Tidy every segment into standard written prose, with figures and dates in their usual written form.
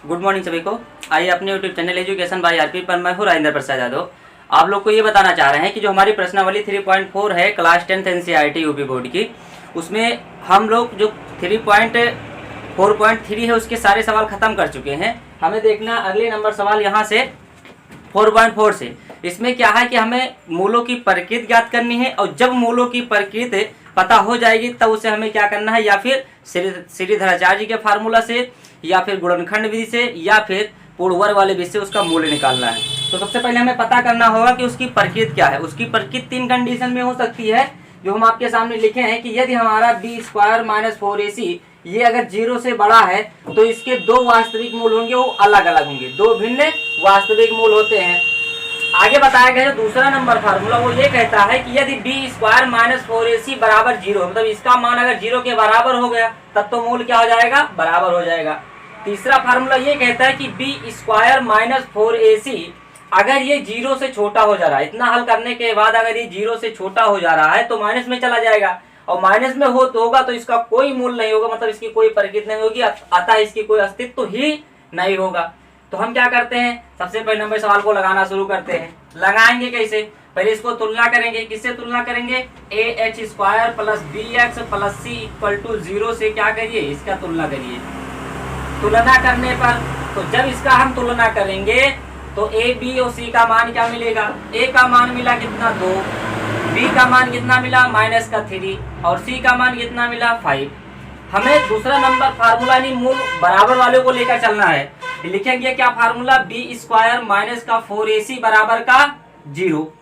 Good morning सभी को। आइए अपने YouTube channel education by RP पर मैं हूँ राजेंद्र प्रसाद यादव। आप लोग को ये बताना चाह रहे हैं कि जो हमारी प्रश्नावली 3.4 है class 10th NCERT UP board की, उसमें हम लोग जो 3.4.3 है उसके सारे सवाल खत्म कर चुके हैं। हमें देखना अगले नंबर सवाल यहाँ से 4.4 से। इसमें क्या है कि हमें मूलों की प्रकृति ज्ञात करनी है, और जब मूलों की प्रकृति पता हो जाएगी तब उसे हमें क्या करना है, या फिर श्रीधराचार्य जी के फार्मूला से, या फिर गुणनखंड विधि से, या फिर पूर्णवर्ग वाले विधि से उसका मूल्य निकालना है। तो सबसे पहले हमें पता करना होगा कि उसकी प्रकृति क्या है। उसकी प्रकृति 3 कंडीशन में हो सकती है, जो हम आपके सामने लिखे हैं कि यदि हमारा b² - 4ac ये अगर 0 से बड़ा है तो इसके 2 वास्तविक मूल होंगे, वो अलग अलग होंगे, 2 भिन्न वास्तविक मूल होते हैं। आगे बताया गया जो दूसरा नंबर फार्मूला वो ये कहता है कि यदि b² - 4ac बराबर 0, मतलब इसका मान अगर 0 के बराबर हो गया तब तो मूल क्या हो जाएगा, बराबर हो जाएगा। तीसरा फार्मूला ये कहता है कि b² - 4ac अगर ये 0 से छोटा हो जा रहा है, इतना हल करने के बाद अगर ये 0 से छोटा हो जा रहा है तो माइनस में चला जाएगा, और माइनस में होगा तो इसका कोई मूल नहीं होगा, मतलब इसकी कोई प्रकृति नहीं होगी, अतः इसकी कोई अस्तित्व ही नहीं होगा। तो हम क्या करते हैं, सबसे पहले नंबर सवाल को लगाना शुरू करते हैं। लगाएंगे कैसे, पहले इसको तुलना करेंगे। किससे तुलना करेंगे, ah² + bx + c = 0 से क्या करिए, इसका तुलना करिए। तुलना करने पर तो जब इसका हम तुलना करेंगे तो a, b और c का मान क्या मिलेगा, a का मान मिला कितना 2, b का मान कितना मिला -3, और c का मान कितना मिला 5। हमें दूसरा नंबर फार्मूला नहीं, मूल बराबर वाले को लेकर चलना है। लिखेंगे क्या फार्मूला, b² - 4ac बराबर का 0,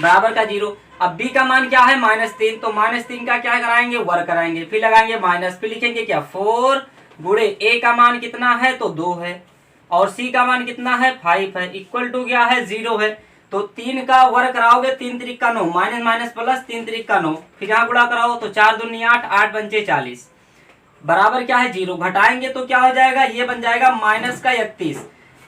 बराबर का 0। अब b का मान क्या है -3, तो -3 का क्या कराएंगे, वर्ग कराएंगे, फिर लगाएंगे माइनस, फिर लिखेंगे क्या 4 गुणे a का मान कितना है तो 2 है, और c का मान कितना है 5 है, इक्वल टू क्या है 0 है। तो 3 का वर्ग कराओगे 3 त्रिक का 9, माइनस माइनस प्लस 3 त्रिक का 9, फिर यहाँ गुणा कराओ तो 4 दूनी 8, 8 पंचे 40, बराबर क्या है 0। घटाएंगे तो क्या हो जाएगा, ये बन जाएगा -31।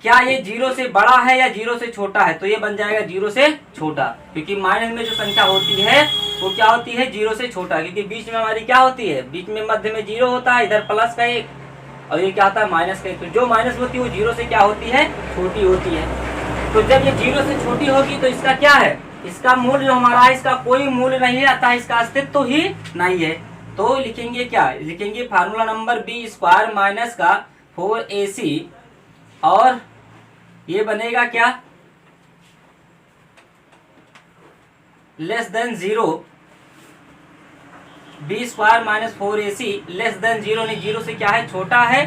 क्या ये 0 से बड़ा है या 0 से छोटा है, तो ये बन जाएगा 0 से छोटा, क्योंकि माइनस में जो संख्या होती है वो क्या होती है 0 से छोटा, क्योंकि बीच में हमारी क्या होती है, बीच में मध्य में 0 होता है, इधर प्लस का 1 और ये क्या होता है माइनस का 1। तो जो माइनस होती है वो 0 से क्या होती है, छोटी होती है। तो जब ये 0 से छोटी होगी तो इसका क्या है, इसका मूल्य जो हमारा है इसका कोई मूल्य नहीं है, अतः इसका अस्तित्व ही नहीं है। तो लिखेंगे क्या, लिखेंगे फार्मूला नंबर b² - 4ac, और ये बनेगा क्या <0, b² - 4ac <0 नहीं, 0 से क्या है छोटा है,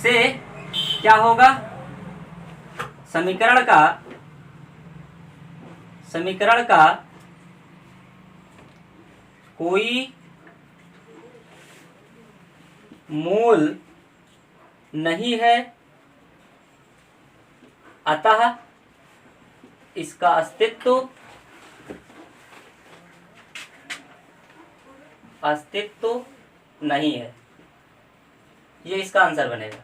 से क्या होगा, समीकरण का कोई मूल नहीं है, अतः इसका अस्तित्व नहीं है। ये इसका आंसर बनेगा।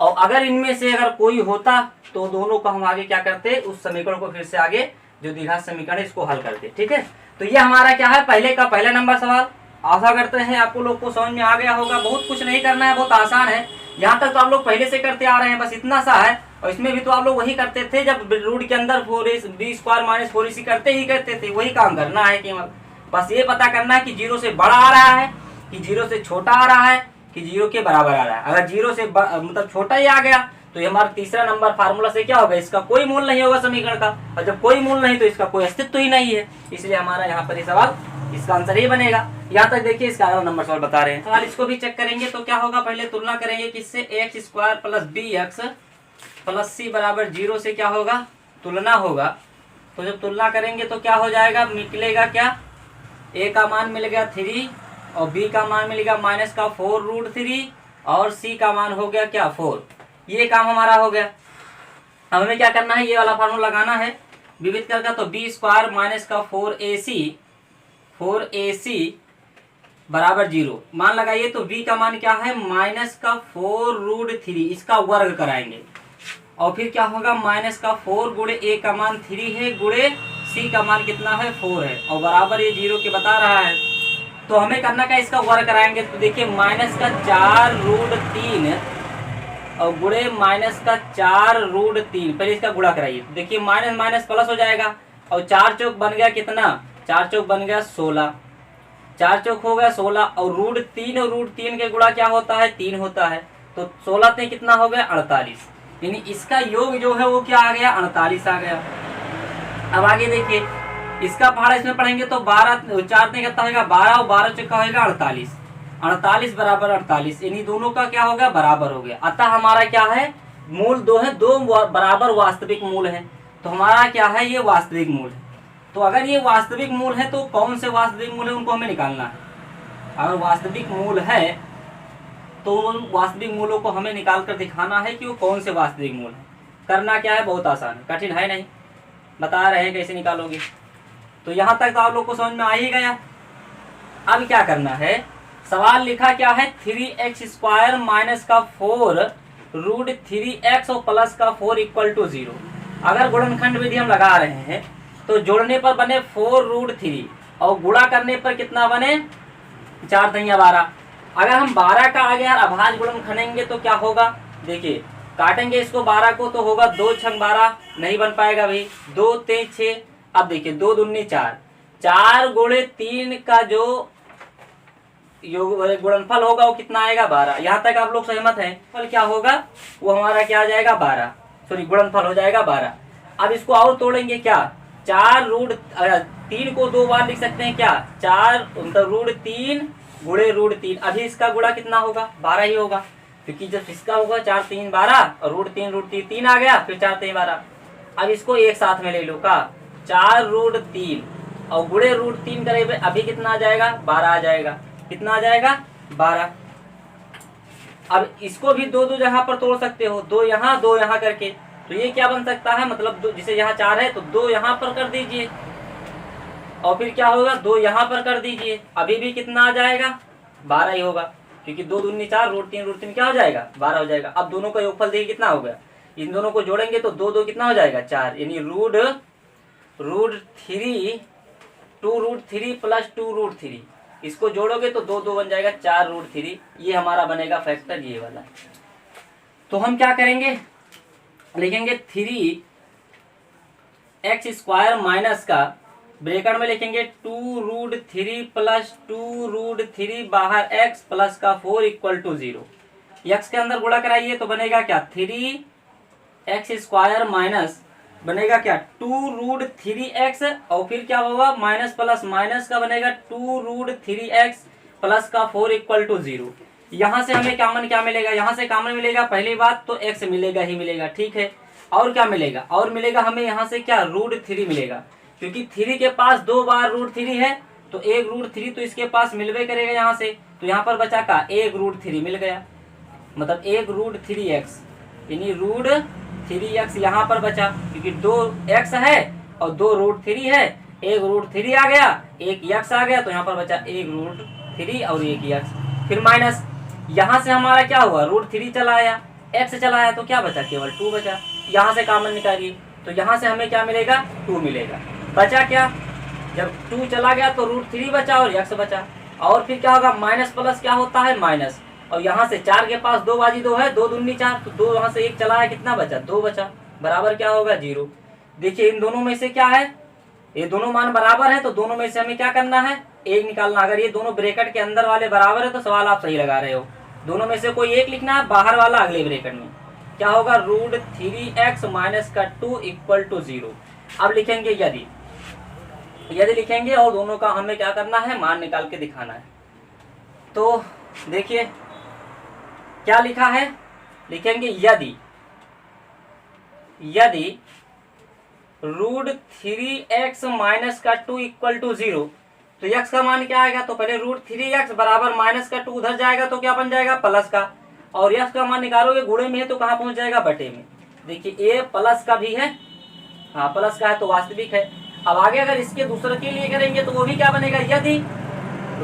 और अगर इनमें से अगर कोई होता तो दोनों को हम आगे क्या करते, उस समीकरण को फिर से आगे जो द्विघात समीकरण है इसको हल करते, ठीक है। तो ये हमारा क्या है, पहले का पहला नंबर सवाल। आशा करते हैं आपको लोग को समझ में आ गया होगा। बहुत कुछ नहीं करना है, बहुत आसान है। यहाँ तक तो आप लोग पहले से करते आ रहे हैं, बस इतना सा है। और इसमें भी तो आप लोग वही करते थे, जब रूट के अंदर b² - 4ac करते ही करते थे, वही काम करना है केवल। बस ये पता करना है कि 0 से बड़ा आ रहा है कि 0 से छोटा आ रहा है कि 0 के बराबर आ रहा है। अगर 0 से मतलब छोटा ही आ गया तो ये हमारा तीसरा नंबर फार्मूला से क्या होगा, इसका कोई मूल नहीं होगा समीकरण का, और जब कोई मूल नहीं तो इसका कोई अस्तित्व ही नहीं है। इसलिए हमारा यहाँ पर ये सवाल इसका आंसर ही बनेगा। यहाँ तक देखिए इसका अगला नंबर सवाल बता रहे हैं। सवाल इसको भी चेक करेंगे तो क्या होगा, पहले तुलना करेंगे किससे, ax² + bx + c बराबर 0 से क्या होगा, तुलना होगा। तो जब तुलना करेंगे तो क्या हो जाएगा, निकलेगा क्या, a का मान मिल गया 3 और b का मान मिलेगा -4√3 और c का मान हो गया क्या 4। ये काम हमारा हो गया। अब हमें क्या करना है, ये वाला फार्मूला लगाना है विविध करके। तो b² - 4ac बराबर 0 मान लगाइए। तो b का मान क्या है -4√3, इसका वर्ग कराएंगे, और फिर क्या होगा -4 गुणे a का मान 3 है, गुणे c का मान कितना है 4 है, और बराबर ये 0 के बता रहा है। तो हमें करना क्या, इसका वर्ग कराएंगे। तो देखिए माइनस का 4√3 और गुणे माइनस का 4√3, पहले इसका गुणा कराइए। तो देखिए माइनस माइनस प्लस हो जाएगा और 4 चौक बन गया कितना, 4 चौक बन गया 16, 4 चौक हो गया 16 और √3 और √3 के गुणा क्या होता है, 3 होता है। तो 16 से कितना हो गया 48, यानी इसका योग जो है वो क्या आ गया 48 आ गया। अब आगे देखिए इसका पहाड़ा इसमें पढ़ेंगे तो 12 4 से कितना होगा 12 और 12 चौका होगा 48, 48 बराबर 48, यानी दोनों का क्या हो गया बराबर हो गया। अतः हमारा क्या है, मूल दो है, दो बराबर वास्तविक मूल है। तो हमारा क्या है, ये वास्तविक मूल है। तो अगर ये वास्तविक मूल है तो कौन से वास्तविक मूल है उनको हमें निकालना है। अगर वास्तविक मूल है तो उन वास्तविक मूलों को हमें निकाल कर दिखाना है कि वो कौन से वास्तविक मूल है। करना क्या है, बहुत आसान है, कठिन है नहीं, बता रहे हैं कैसे निकालोगे। तो यहाँ तक तो आप लोग को समझ में आ ही गया। अब क्या करना है, सवाल लिखा क्या है 3x² माइनस का 4 √3x और प्लस का 4 = 0। अगर गुणनखंड विधि हम लगा रहे हैं तो जोड़ने पर बने 4√3 और गुणा करने पर कितना बने 4 3 12। अगर हम 12 का आगे यार अभाज्य गुणन खनेंगे तो क्या होगा, देखिए काटेंगे इसको 12 को तो होगा 2 6 12, नहीं बन पाएगा भाई, 2 3 6। अब देखिए 2 दूनी 4, 4 गुणे 3 का जो योग गुणनफल होगा वो कितना आएगा 12। यहाँ तक आप लोग सहमत हैं। फल क्या होगा, वो हमारा क्या आ जाएगा 12, सॉरी गुणनफल हो जाएगा 12। अब इसको और तोड़ेंगे क्या, 4√3 को 2 बार लिख सकते हैं क्या, 4 √3 गुणे √3। अभी इसका गुणा कितना होगा 12 ही होगा, क्योंकि जब इसका होगा 4 3 12 और √3 3 आ गया, फिर 4 3 12। अब इसको एक साथ में ले लो का 4√3 और गुणे √3 करेंगे, अभी कितना आ जाएगा 12 आ जाएगा, कितना आ जाएगा 12। अब इसको भी 2 जगह पर तोड़ सकते हो, 2 यहाँ करके। तो ये क्या बन सकता है, मतलब जिसे यहाँ 4 है तो 2 यहाँ पर कर दीजिए और फिर क्या होगा 2 यहाँ पर कर दीजिए, अभी भी कितना आ जाएगा 12 ही होगा, क्योंकि 2 दूनी 4 √3 क्या हो जाएगा 12 हो जाएगा। अब दोनों का योगफल देखिए कितना हो गया, इन दोनों को जोड़ेंगे तो 2 2 कितना हो जाएगा 4, यानी √3 2√3 प्लस 2√3, इसको जोड़ोगे तो 2 2 बन जाएगा 4√3। ये हमारा बनेगा फैक्टर ये वाला। तो हम क्या करेंगे, लिखेंगे 3x² माइनस का ब्रैकेट में लिखेंगे 2√3 प्लस 2√3 बाहर x प्लस का 4 = 0। x के अंदर गुणा कराइए तो बनेगा क्या 3x² माइनस बनेगा क्या 2√3x और फिर क्या होगा माइनस प्लस माइनस का बनेगा 2√3x प्लस का 4 = 0। यहाँ से हमें क्या मिलेगा, यहाँ से कॉमन मिलेगा, पहली बात तो x मिलेगा ही मिलेगा, ठीक है। और क्या मिलेगा, और मिलेगा हमें यहाँ से क्या √3 मिलेगा, क्योंकि 3 के पास 2 बार √3 है तो 1 √3 तो इसके पास मिलवे करेगा यहाँ से। तो यहाँ पर बचा का 1 √3 मिल गया, मतलब 1 √3x, यानी √3x यहाँ पर बचा, क्योंकि 2x है और 2 √3 है, 1 √3 आ गया, 1 x आ गया, तो यहाँ पर बचा 1 √3 और 1 x। फिर माइनस यहाँ से हमारा क्या हुआ √3 चला आया, x चला आया, तो क्या बचा केवल 2 बचा। यहाँ से कॉमन निकालिए तो यहाँ से हमें क्या मिलेगा 2 मिलेगा। बचा क्या, जब 2 चला गया तो √3 बचा और x बचा। और फिर क्या होगा माइनस प्लस क्या होता है माइनस, और यहाँ से 4 के पास 2 बाजी 2 है, 2 दूनी 4, तो 2 यहाँ से 1 चला है, कितना बचा 2 बचा, बराबर क्या होगा 0। देखिए इन दोनों में से क्या है, ये दोनों मान बराबर है तो दोनों में से हमें क्या करना है एक निकालना। अगर ये दोनों ब्रैकेट के अंदर वाले बराबर है तो सवाल आप सही लगा रहे हो, दोनों में से कोई एक लिखना है, बाहर वाला अगले ब्रैकेट में क्या होगा √3x माइनस का 2 = 0। अब लिखेंगे यदि लिखेंगे और दोनों का हमें क्या करना है मान निकाल के दिखाना है। तो देखिए क्या लिखा है, लिखेंगे यदि √3x माइनस का 2 = 0, तो x का मान क्या आएगा, तो पहले √3x बराबर माइनस का 2 उधर जाएगा तो क्या बन जाएगा प्लस का, और x का मान निकालोगे गुणे में है तो कहाँ पहुंच जाएगा बटे में। देखिए ये प्लस का भी है, हाँ प्लस का है तो वास्तविक है। अब आगे अगर इसके दूसरे के लिए करेंगे तो वो भी क्या बनेगा, यदि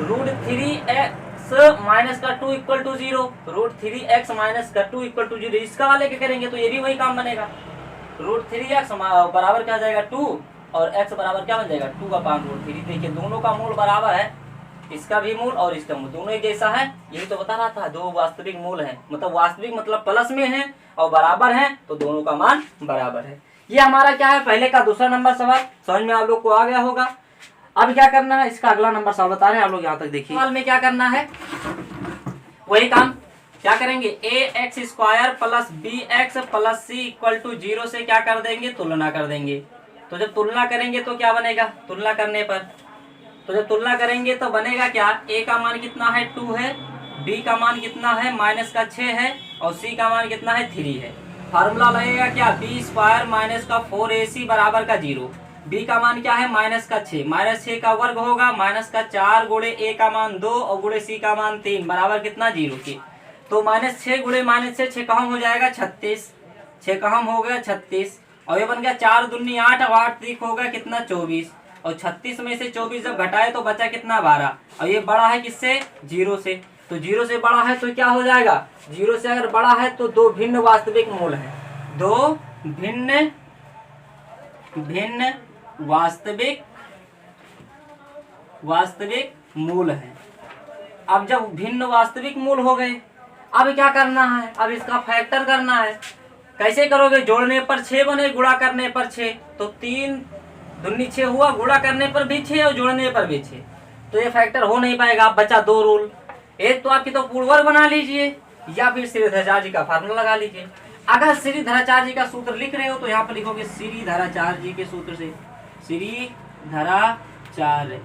√3x माइनस का 2 = 0, √3x माइनस का 2 = 0, इसका वाले के करेंगे तो ये भी वही काम बनेगा, √3x बराबर क्या हो जाएगा 2 और x बराबर क्या बन जाएगा 2 का पान √3। देखिए दोनों का मूल बराबर है इसका भी मूल और इसका मूल दोनों एक जैसा है, यही तो बता रहा था। दो वास्तविक मूल है, मतलब वास्तविक मतलब प्लस में है और बराबर है, तो दोनों का मान बराबर है। ये हमारा क्या है, पहले का दूसरा नंबर सवाल समझ में आप लोग को आ गया होगा। अब क्या करना है, इसका अगला नंबर सवाल बता रहे हैं आप लोग, यहाँ तक देखिए। सवाल में क्या करना है, वही काम क्या करेंगे, ax² plus bx plus c equal to 0 से क्या कर देंगे, तुलना कर देंगे। तो जब तुलना करेंगे तो क्या बनेगा, तुलना करने पर, तो जब तुलना करेंगे तो बनेगा क्या, a का मान कितना है 2 है, b का मान कितना है -6 है और c का मान कितना है 3 है। फार्मूला लगेगा क्या, b² माइनस का 4ac बराबर का 0। b का मान क्या है -6, -6 का वर्ग होगा -4 गुणे a का मान 2 और गुणे c का मान 3 बराबर कितना 0 की। तो -6 गुणे -6, 6 का हम हो जाएगा 36, 6 का हम हो गया 36 और ये बन गया 4 दूनी 8 और 8 3 हो गया कितना 24 और 36 में से 24 जब घटाए तो बचा कितना 12 और ये बड़ा है किससे, 0 से। तो 0 से बड़ा है तो क्या हो जाएगा, 0 से अगर बड़ा है तो दो भिन्न वास्तविक मूल है, दो भिन्न वास्तविक मूल है। अब जब भिन्न वास्तविक मूल हो गए, अब क्या करना है, अब इसका फैक्टर करना है। कैसे करोगे, जोड़ने पर 6 बने, गुणा करने पर 6, तो 3 दूनी 6 हुआ, गुणा करने पर भी 6 और जोड़ने पर भी 6, तो ये फैक्टर हो नहीं पाएगा। अब बचा 2 रूल, एक तो आपकी तो पूर्ववर्ग बना लीजिए या फिर श्रीधराचार्य जी का फार्मूला लगा लीजिए। अगर श्रीधराचार्य जी का सूत्र लिख रहे हो तो यहाँ पर लिखोगे श्रीधराचार्य जी के सूत्र से, श्रीधराचार्य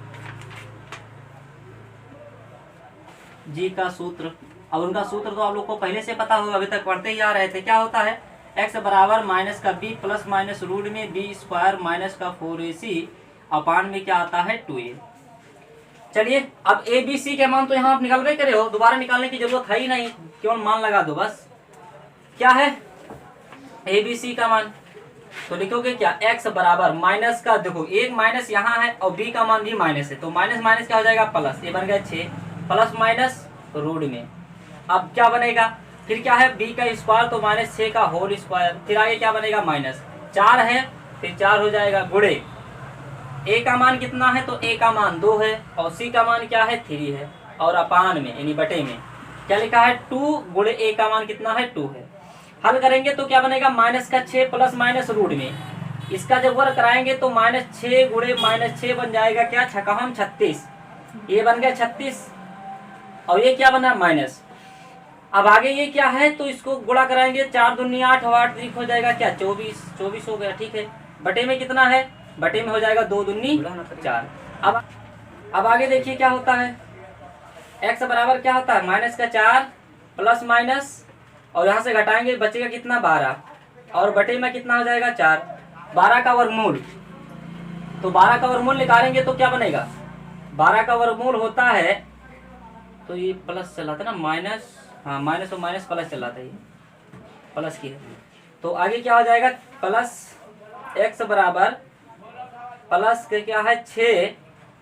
जी का सूत्र। अब उनका सूत्र तो आप लोग को पहले से पता होगा, अभी तक पढ़ते ही आ रहे थे। क्या होता है, x बराबर माइनस का b प्लस माइनस रूट में b² माइनस का 4ac अपान में क्या आता है 2a। चलिए अब a b c के मान तो यहाँ आप निकालवे करे हो, दोबारा निकालने की जरूरत है ही नहीं, केवल मान लगा दो बस। क्या है a b c का मान, तो लिखोगे क्या, x बराबर माइनस का, देखो एक माइनस यहाँ है और b का मान भी माइनस है, तो माइनस माइनस क्या हो जाएगा प्लस, ये बन गया 6 प्लस माइनस रूट में। अब क्या बनेगा, फिर क्या है b का स्क्वायर तो -6 का होल स्क्वायर, फिर आगे क्या बनेगा -4 है, फिर 4 हो जाएगा गुणे a का मान कितना है, तो a का मान 2 है और c का मान क्या है 3 है और अपान में यानी बटे में क्या लिखा है 2 गुणे a का मान कितना है 2 है। हल करेंगे तो क्या बनेगा -6 प्लस माइनस रूट में, इसका जब वर्ग कराएंगे तो -6 गुणे -6 बन जाएगा क्या, 6 36, ये बन गया 36 और ये क्या बना माइनस। अब आगे ये क्या है, तो इसको गुणा कराएंगे, 4 दूनी 8 और 8 3 हो जाएगा क्या 24 हो गया, ठीक है। बटे में कितना है, बटे में हो जाएगा 2 दूनी 4। अब आगे देखिए क्या होता है, x बराबर क्या होता है -4 प्लस माइनस और यहाँ से घटाएंगे बचेगा कितना 12 और बटे में कितना हो जाएगा 4, 12 का वर्गमूल, तो 12 का वर्गमूल निकालेंगे तो क्या बनेगा, 12 का वर्गमूल होता है, तो ये प्लस चलाता है ना, माइनस, हाँ माइनस और माइनस प्लस चलाता है, ये प्लस की है। तो आगे क्या हो जाएगा, प्लस x बराबर प्लस के क्या है 6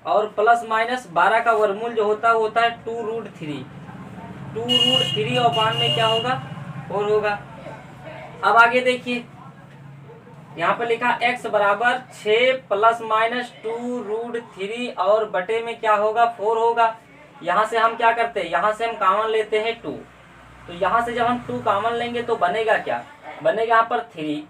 और प्लस माइनस 12 का वर्गमूल जो होता है वो होता है 2√3 और अपान में क्या होगा 4 होगा। अब आगे देखिए यहाँ पर लिखा x बराबर 6 प्लस माइनस 2√3 और बटे में क्या होगा 4 होगा। यहाँ से हम क्या करते हैं, यहाँ से हम कॉमन लेते हैं 2, तो यहाँ से जब हम 2 कॉमन लेंगे तो बनेगा क्या, बनेगा यहाँ पर 3,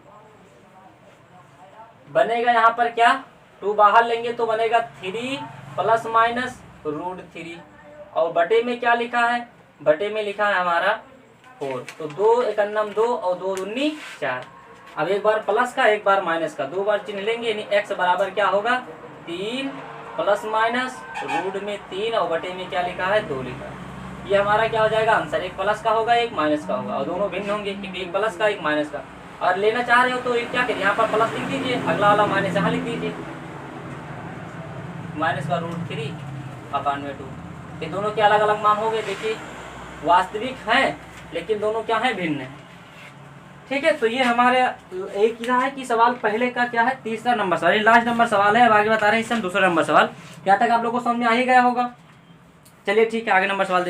बनेगा यहाँ पर क्या 2 बाहर लेंगे तो बनेगा 3 प्लस माइनस √3 और बटे में क्या लिखा है, बटे में लिखा है हमारा 4, तो 2 एकन्नम 2 और 2 दूनी 4। अब एक बार प्लस का एक बार माइनस का, 2 बार चिन्ह लेंगे, यानी x बराबर क्या होगा 3 प्लस माइनस रूट में 3 और बटे में क्या लिखा है 2 लिखा है। ये हमारा क्या हो जाएगा आंसर, एक प्लस का होगा एक माइनस का होगा और दोनों भिन्न होंगे क्योंकि एक प्लस का एक माइनस का। और लेना चाह रहे हो तो क्या करिए, यहाँ पर प्लस लिख दीजिए, अगला वाला माइनस यहाँ लिख दीजिए, माइनस का √3 अपान में 2। ये दोनों के अलग अलग मान हो गए, देखिए वास्तविक हैं लेकिन दोनों क्या है भिन्न है, ठीक है। तो ये हमारे एक क्या है कि सवाल पहले का क्या है, तीसरा नंबर सवाल, ये लास्ट नंबर सवाल है। अब आगे बता रहे हैं इससे हम दूसरा नंबर सवाल, यहाँ तक आप लोगों को समझ में आ ही गया होगा। चलिए ठीक है, आगे नंबर सवाल